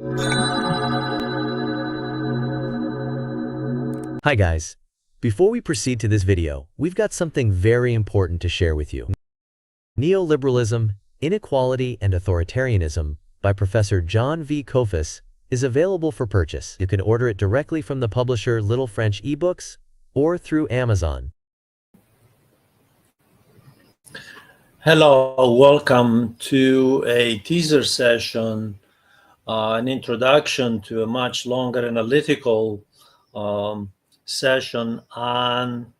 Hi guys. Before we proceed to this video, we've got something very important to share with you. Neoliberalism, Inequality and Authoritarianism by Professor John V. Kofis is available for purchase. You can order it directly from the publisher Little French eBooks or through Amazon. Hello, welcome to a teaser session, an introduction to a much longer analytical session on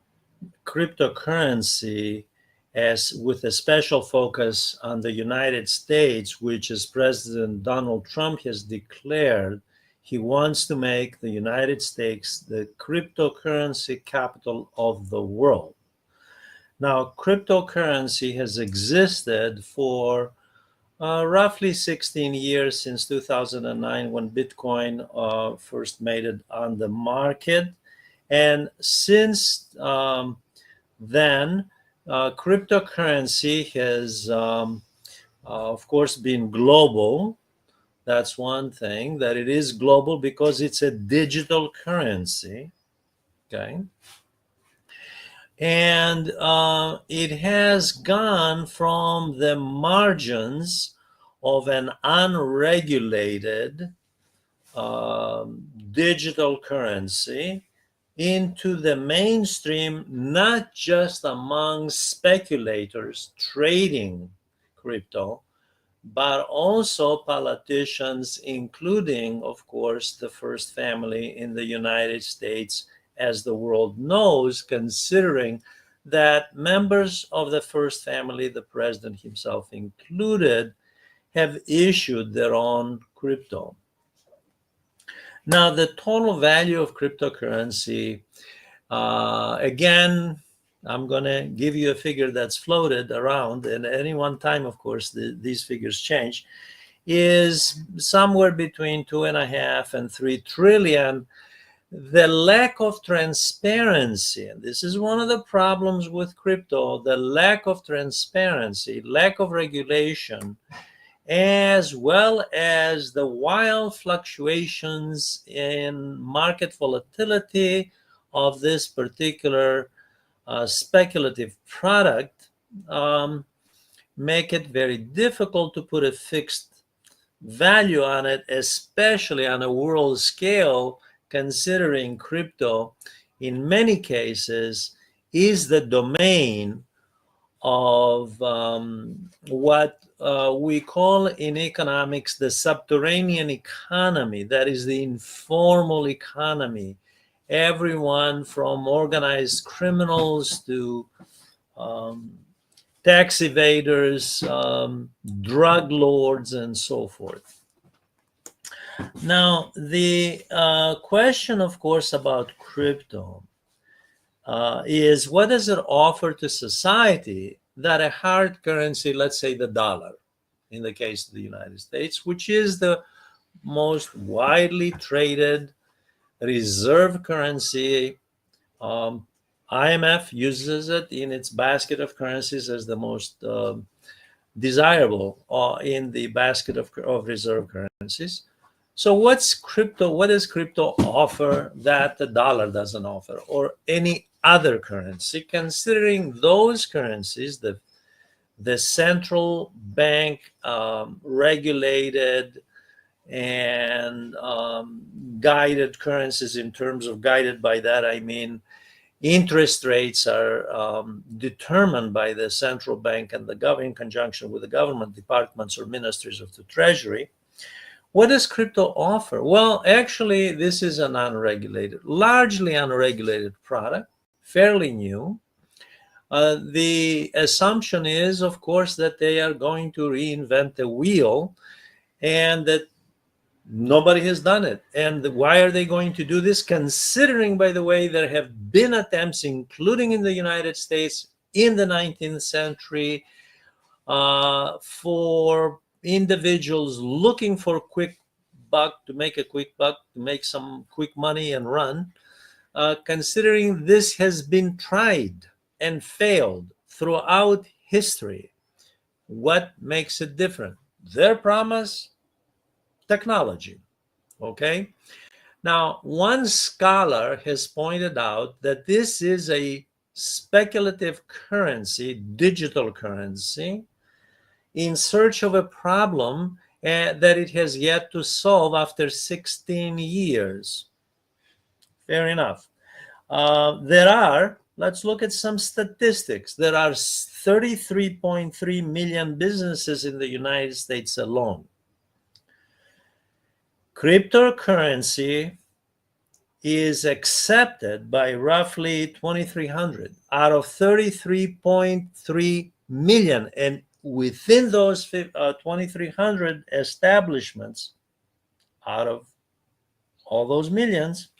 cryptocurrency, as with a special focus on the United States, which, as President Donald Trump has declared, he wants to make the United States the cryptocurrency capital of the world. Now, cryptocurrency has existed for roughly 16 years, since 2009, when Bitcoin first made it on the market. And since then, cryptocurrency has, of course, been global. That's one thing, that it is global because it's a digital currency, okay? And it has gone from the margins of an unregulated digital currency into the mainstream, not just among speculators trading crypto, but also politicians, including, of course, the first family in the United States, as the world knows, considering that members of the first family, the president himself included, have issued their own crypto. Now, the total value of cryptocurrency, again, I'm going to give you a figure that's floated around, and at any one time, of course, these figures change, is somewhere between 2.5 and 3 trillion. The lack of transparency, and this is one of the problems with crypto, the lack of transparency, lack of regulation, as well as the wild fluctuations in market volatility of this particular speculative product, make it very difficult to put a fixed value on it, especially on a world scale, considering crypto in many cases is the domain of what we call in economics the subterranean economy, that is the informal economy. Everyone from organized criminals to tax evaders, drug lords, and so forth. Now, the question, of course, about crypto is, what does it offer to society that a hard currency, let's say the dollar, in the case of the United States, which is the most widely traded reserve currency, IMF uses it in its basket of currencies as the most desirable in the basket of reserve currencies. So what's crypto? What does crypto offer that the dollar doesn't offer, or any other currency, considering those currencies, the central bank regulated and guided currencies? In terms of guided, by that I mean interest rates are determined by the central bank and the government in conjunction with the government departments or ministries of the Treasury. What does crypto offer? Well, actually, this is an unregulated, largely unregulated product, fairly new. The assumption is, of course, that they are going to reinvent the wheel, and that nobody has done it. And why are they going to do this? Considering, by the way, there have been attempts, including in the United States in the 19th century, for individuals looking for quick buck, to make a quick buck, to make some quick money and run. Considering this has been tried and failed throughout history, what makes it different? Their promise: technology. Okay? Now, one scholar has pointed out that this is a speculative currency, digital currency, in search of a problem that it has yet to solve after 16 years. Fair enough. Let's look at some statistics. There are 33.3 million businesses in the United States alone. Cryptocurrency is accepted by roughly 2,300 out of 33.3 million. And within those 2,300 establishments, out of all those millions,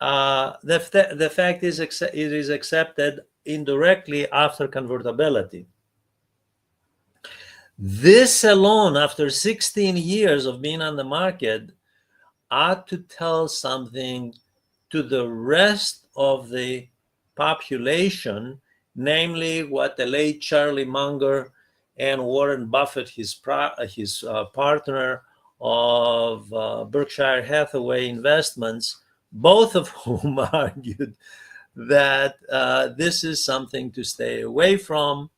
the fact is it is accepted indirectly after convertibility. This alone, after 16 years of being on the market, ought to tell something to the rest of the population, namely what the late Charlie Munger and Warren Buffett, his partner of Berkshire Hathaway Investments, both of whom argued that this is something to stay away from,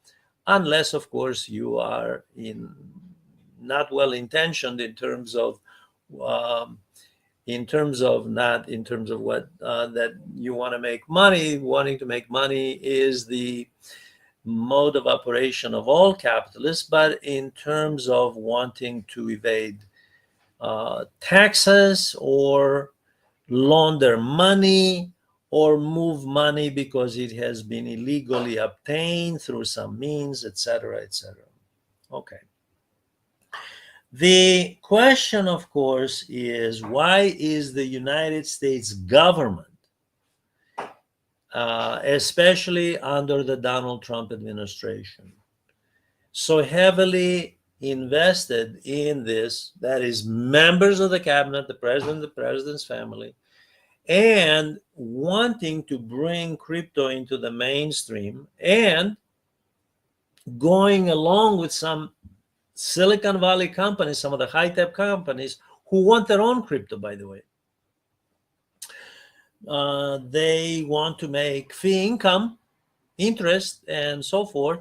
unless, of course, you are not well intentioned in terms of what that you want to make money. Wanting to make money is the mode of operation of all capitalists, but in terms of wanting to evade taxes or launder money or move money because it has been illegally obtained through some means, etc., etc. Okay. The question, of course, is why is the United States government, especially under the Donald Trump administration, so heavily invested in this? That is, members of the cabinet, the president, the president's family, and wanting to bring crypto into the mainstream and going along with some Silicon Valley companies, some of the high-tech companies who want their own crypto, by the way. They want to make fee income, interest, and so forth,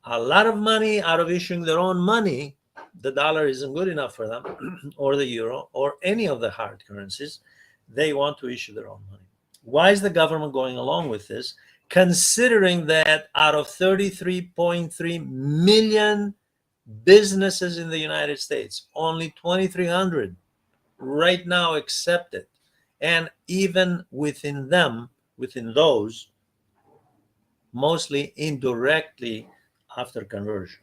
a lot of money out of issuing their own money. The dollar isn't good enough for them, or the euro, or any of the hard currencies. They want to issue their own money. Why is the government going along with this, considering that out of 33.3 million businesses in the United States, only 2,300 right now accept it, and even within those, mostly indirectly after conversion?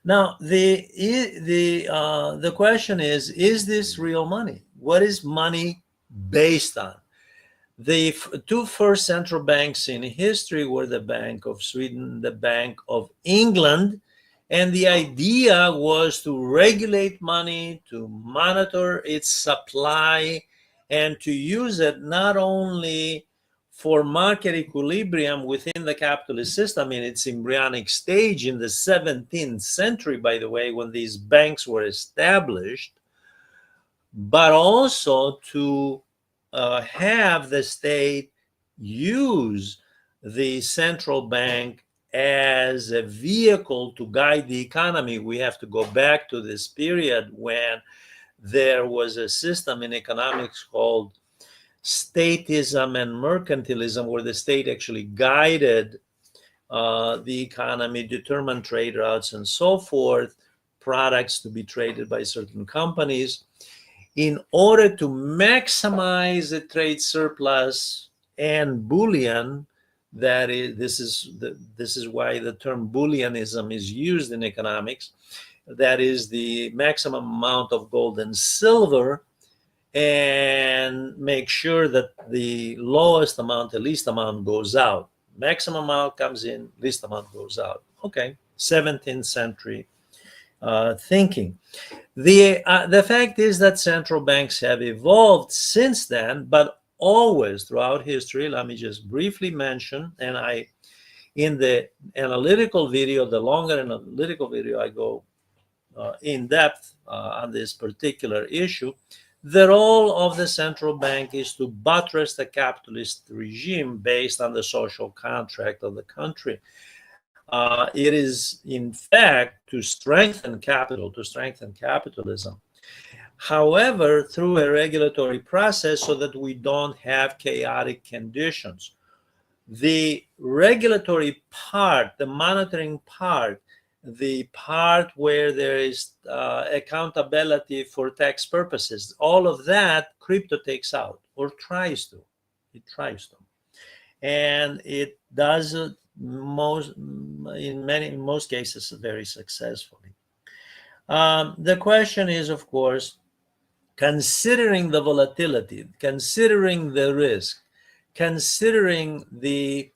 Now, the question is this real money? What is money based on? The two first central banks in history were the Bank of Sweden, the Bank of England, and the idea was to regulate money, to monitor its supply, and to use it not only for market equilibrium within the capitalist system in its embryonic stage in the 17th century, by the way, when these banks were established, but also to have the state use the central bank as a vehicle to guide the economy. We have to go back to this period when there was a system in economics called statism and mercantilism, where the state actually guided the economy, determined trade routes and so forth, products to be traded by certain companies, in order to maximize the trade surplus and bullion. That is, this is why the term bullionism is used in economics. That is the maximum amount of gold and silver, and make sure that the lowest amount, the least amount goes out. Maximum amount comes in, least amount goes out. Okay, 17th century thinking. The fact is that central banks have evolved since then, but always throughout history. Let me just briefly mention, and in the analytical video, the longer analytical video, I go in depth on this particular issue, the role of the central bank is to buttress the capitalist regime based on the social contract of the country. It is, in fact, to strengthen capital, to strengthen capitalism. However, through a regulatory process so that we don't have chaotic conditions. The regulatory part, the monitoring part, the part where there is accountability for tax purposes, all of that crypto takes out or tries to. It tries to. And it does it in most cases very successfully. The question is, of course, considering the volatility, considering the risk, considering the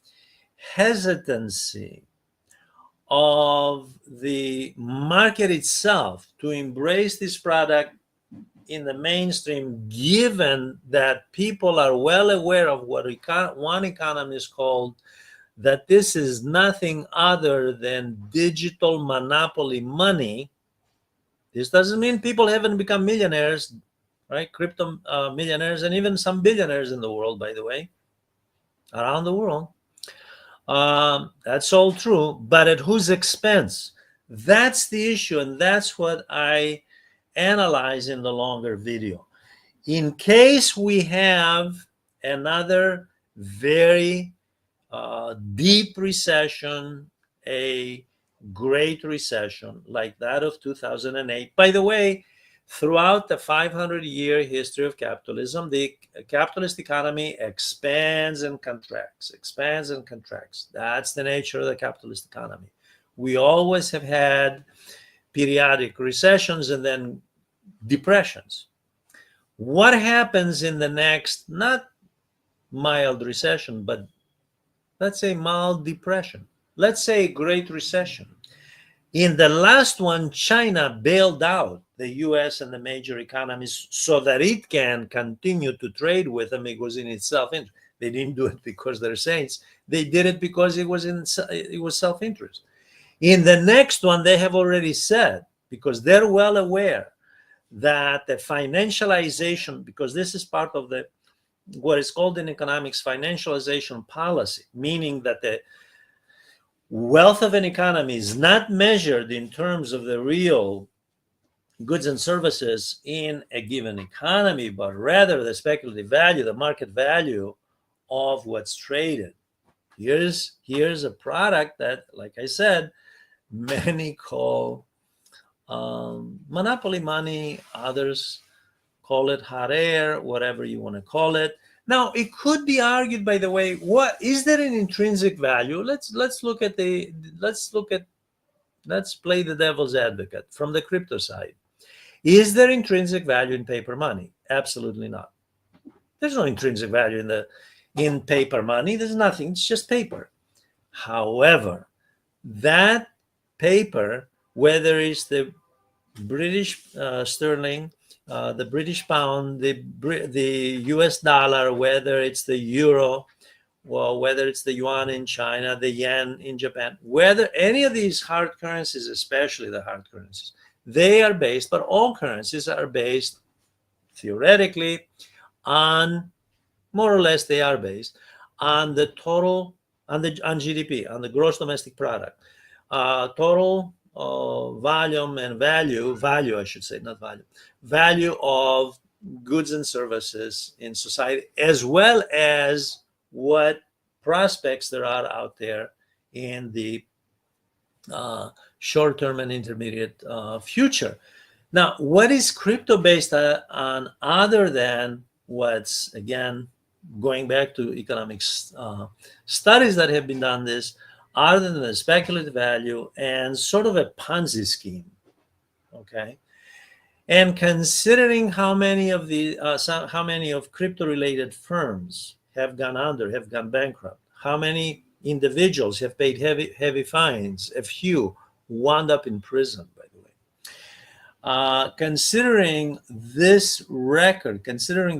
hesitancy of the market itself to embrace this product in the mainstream, given that people are well aware of what one economist called that this is nothing other than digital monopoly money. This doesn't mean people haven't become millionaires, right? Crypto millionaires, and even some billionaires in the world, by the way, around the world. That's all true, but at whose expense? That's the issue, and that's what I analyze in the longer video. In case we have another very deep recession, a great recession like that of 2008. By the way, throughout the 500-year history of capitalism, the capitalist economy expands and contracts, expands and contracts. That's the nature of the capitalist economy. We always have had periodic recessions and then depressions. What happens in the next, not mild recession, but let's say mild depression, let's say Great Recession? In the last one, China bailed out the US and the major economies so that it can continue to trade with them. It was in its self-interest. They didn't do it because they're saints. They did it because it was self-interest. In the next one, they have already said, because they're well aware that the financialization, because this is part of the what is called in economics financialization policy, meaning that the wealth of an economy is not measured in terms of the real goods and services in a given economy, but rather the speculative value, the market value of what's traded. Here's a product that, like I said, many call monopoly money. Others call it hot air, whatever you want to call it. Now, it could be argued, by the way, what is there an intrinsic value? Let's play the devil's advocate from the crypto side. Is there intrinsic value in paper money? Absolutely not. There's no intrinsic value in paper money. There's nothing. It's just paper. However, that paper, whether it's the British sterling, the British pound, the US dollar, whether it's the euro, well, whether it's the yuan in China, the yen in Japan, whether any of these hard currencies, especially the hard currencies, they are based, but all currencies are based theoretically on, more or less they are based on the total, on GDP, on the gross domestic product, total volume and value I should say, not value of goods and services in society, as well as what prospects there are out there in the short-term and intermediate future. Now, what is crypto based on other than what's, again, going back to economics studies that have been done this, other than the speculative value and sort of a Ponzi scheme, okay? And considering how many of crypto-related firms have gone under, have gone bankrupt, how many individuals have paid heavy fines, a few wound up in prison, by the way. Considering this record, considering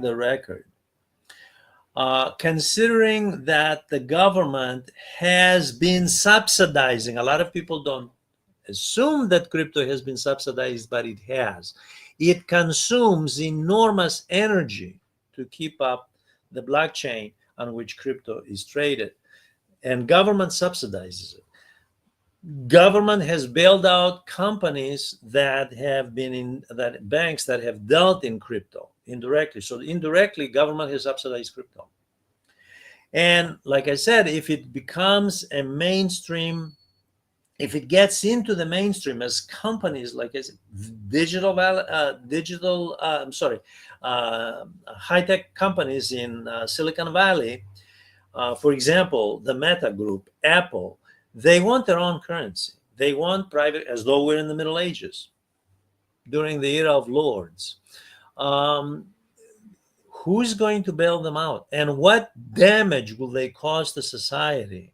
that the government has been subsidizing, a lot of people don't assume that crypto has been subsidized, but it has. It consumes enormous energy to keep up the blockchain on which crypto is traded, and government subsidizes it. Government has bailed out companies that have been in that banks that have dealt in crypto indirectly. So indirectly, government has subsidized crypto. And like I said, if it becomes a mainstream, if it gets into the mainstream as companies like I said, high-tech companies in Silicon Valley, for example, the Meta Group, Apple, they want their own currency. They want private, as though we're in the Middle Ages, during the era of lords. Who's going to bail them out? And what damage will they cause to society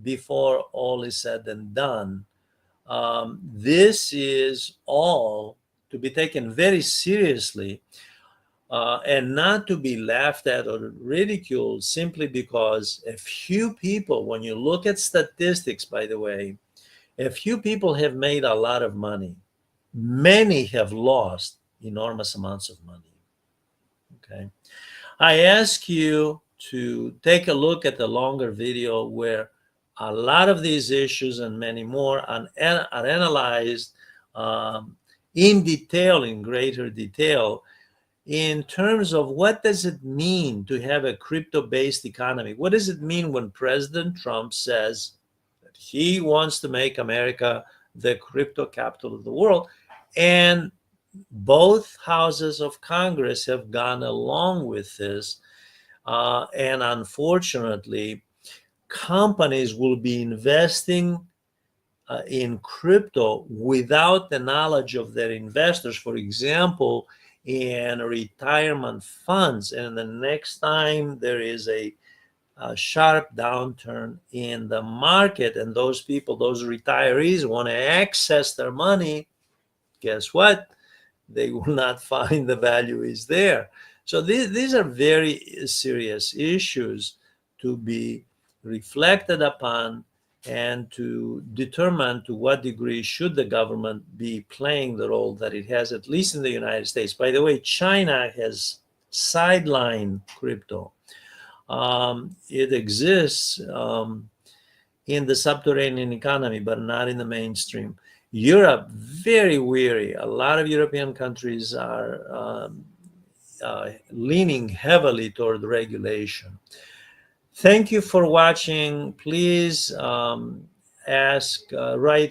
before all is said and done? This is all to be taken very seriously and not to be laughed at or ridiculed simply because a few people, when you look at statistics, by the way, a few people have made a lot of money. Many have lost enormous amounts of money. Okay. I ask you to take a look at the longer video where a lot of these issues and many more are analyzed in detail, in greater detail, in terms of what does it mean to have a crypto-based economy? What does it mean when President Trump says that he wants to make America the crypto capital of the world? And both houses of Congress have gone along with this. And unfortunately, companies will be investing in crypto without the knowledge of their investors. For example, in retirement funds. And the next time there is a sharp downturn in the market and those people, those retirees want to access their money, guess what? They will not find the value is there. So these are very serious issues to be reflected upon and to determine to what degree should the government be playing the role that it has, at least in the United States. By the way, China has sidelined crypto. It exists in the subterranean economy, but not in the mainstream. Europe, very weary. A lot of European countries are leaning heavily toward regulation. Thank you for watching. Please write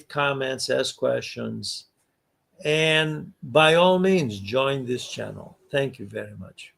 comments, ask questions, and by all means, join this channel. Thank you very much.